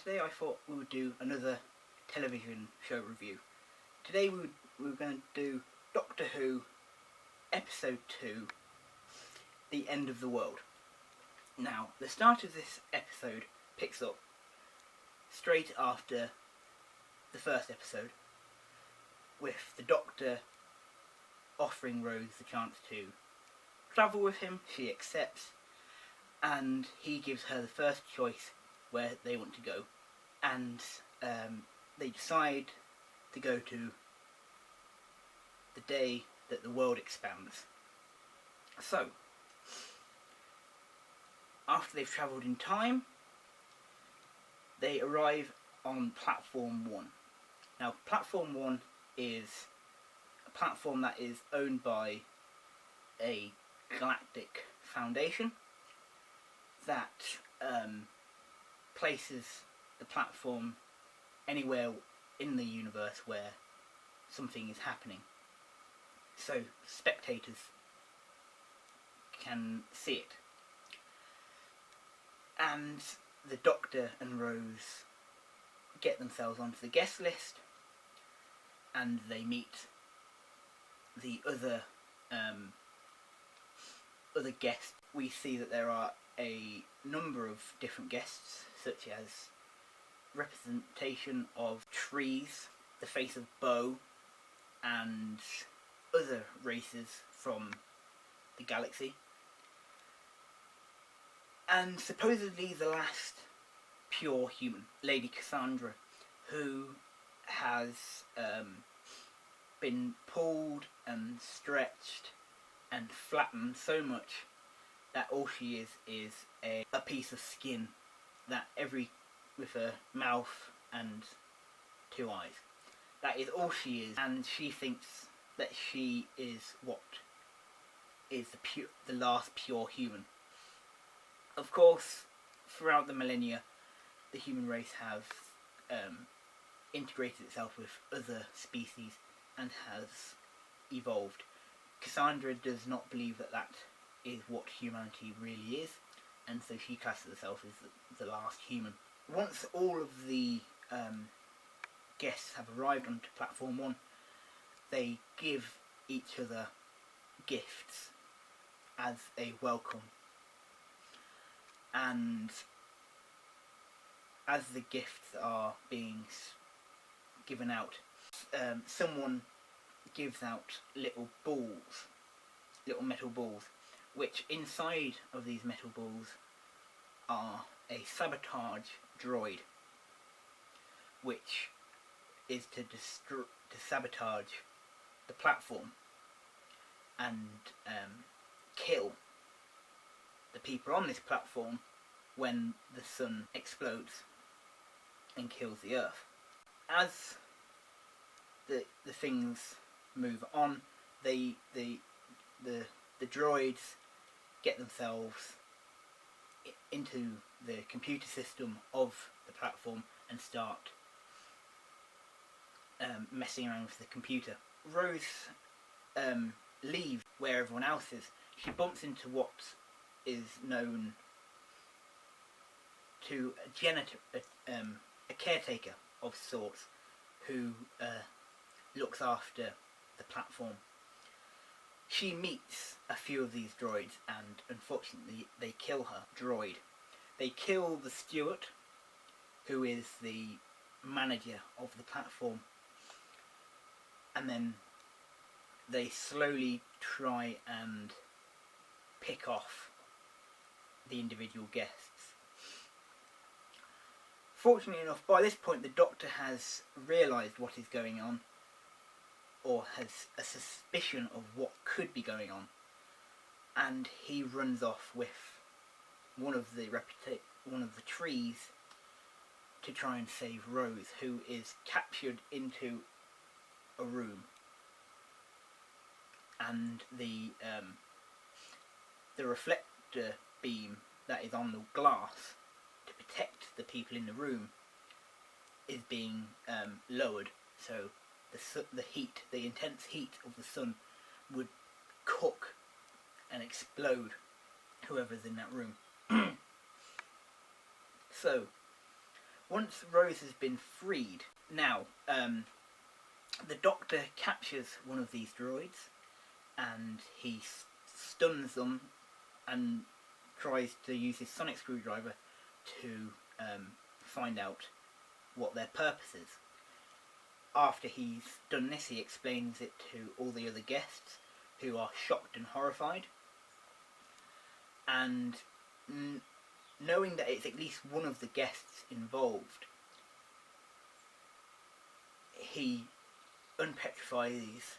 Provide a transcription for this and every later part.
today I thought we would do another television show review. Today we were going to do Doctor Who Episode 2, The End of the World. Now, the start of this episode picks up straight after the first episode, with the Doctor offering Rose the chance to travel with him. She accepts, and he gives her the first choice where they want to go, and they decide to go to the day that the world expands. So, after they've travelled in time, they arrive on Platform 1. Now, Platform 1 is a platform that is owned by a galactic foundation that places the platform anywhere in the universe where something is happening, so spectators can see it. And the Doctor and Rose get themselves onto the guest list, and they meet the other guests. We see that there are a number of different guests, such as representation of trees, the face of Bo, and other races from the galaxy. And supposedly the last pure human, Lady Cassandra, who has been pulled and stretched and flattened so much that all she is a piece of skin, that with a mouth and two eyes. That is all she is, and she thinks that she is what is the last pure human. Of course, throughout the millennia, the human race have integrated itself with other species and has evolved. Cassandra does not believe that that is what humanity really is, and so she classes herself as the last human. Once all of the guests have arrived onto Platform 1, they give each other gifts as a welcome. And as the gifts are being given out, someone gives out little metal balls, which inside of these metal balls are a sabotage droid, which is to sabotage the platform and kill the people on this platform when the sun explodes and kills the Earth. As the things move on, the droids get themselves into the computer system of the platform and start messing around with the computer. Rose leaves where everyone else is. She bumps into what is known to a janitor, a caretaker of sorts, who looks after the platform. She meets a few of these droids, and unfortunately they kill her droid. They kill the steward, who is the manager of the platform, and then they slowly try and pick off the individual guests. Fortunately enough, by this point the Doctor has realised what is going on, or has a suspicion of what could be going on, and he runs off with one of the trees to try and save Rose, who is captured into a room, and the reflector beam that is on the glass to protect the people in the room is being lowered, so the intense heat of the sun would cook and explode whoever's in that room. So Once Rose has been freed, now the Doctor captures one of these droids and he stuns them and tries to use his sonic screwdriver to find out what their purpose is. After he's done this, he explains it to all the other guests, who are shocked and horrified. And knowing that it's at least one of the guests involved, he unpetrifies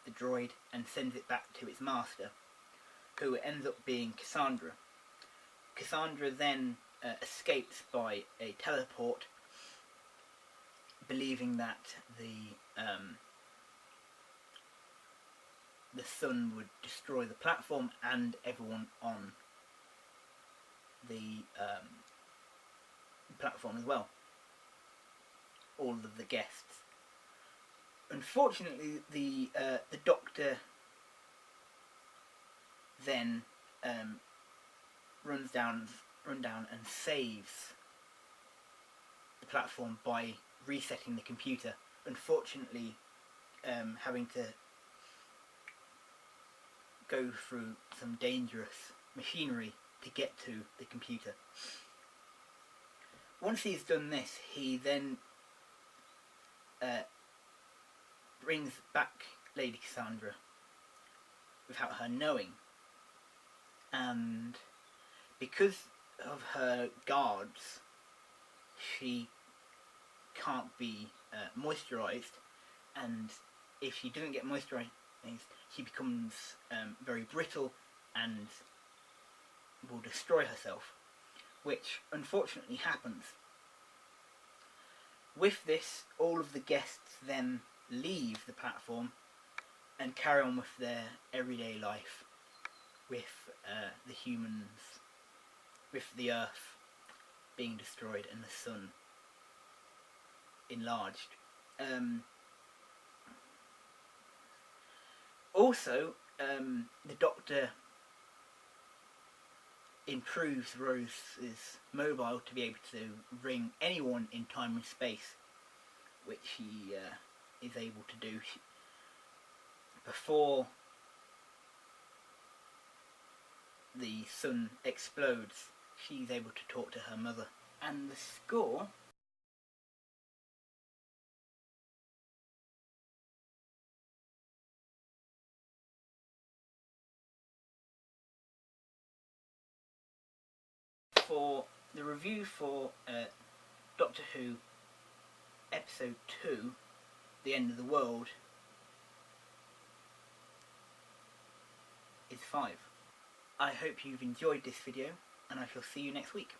the droid and sends it back to its master, who ends up being Cassandra. Cassandra then escapes by a teleport, believing that the sun would destroy the platform and everyone on the platform as well. All of the guests. Unfortunately, the Doctor then runs down and saves the platform by resetting the computer. Unfortunately, having to go through some dangerous machinery to get to the computer. Once he's done this, he then brings back Lady Cassandra without her knowing, and because of her guards, she can't be moisturised, and if she doesn't get moisturised, she becomes very brittle and will destroy herself, which unfortunately happens. With this, all of the guests then leave the platform and carry on with their everyday life, with the humans, with the Earth being destroyed and the sun enlarged. Also, the Doctor improves Rose's mobile to be able to ring anyone in time and space, which he is able to do. Before the sun explodes, she's able to talk to her mother. And the score for the review for Doctor Who Episode 2, The End of the World, is 5. I hope you've enjoyed this video, and I shall see you next week.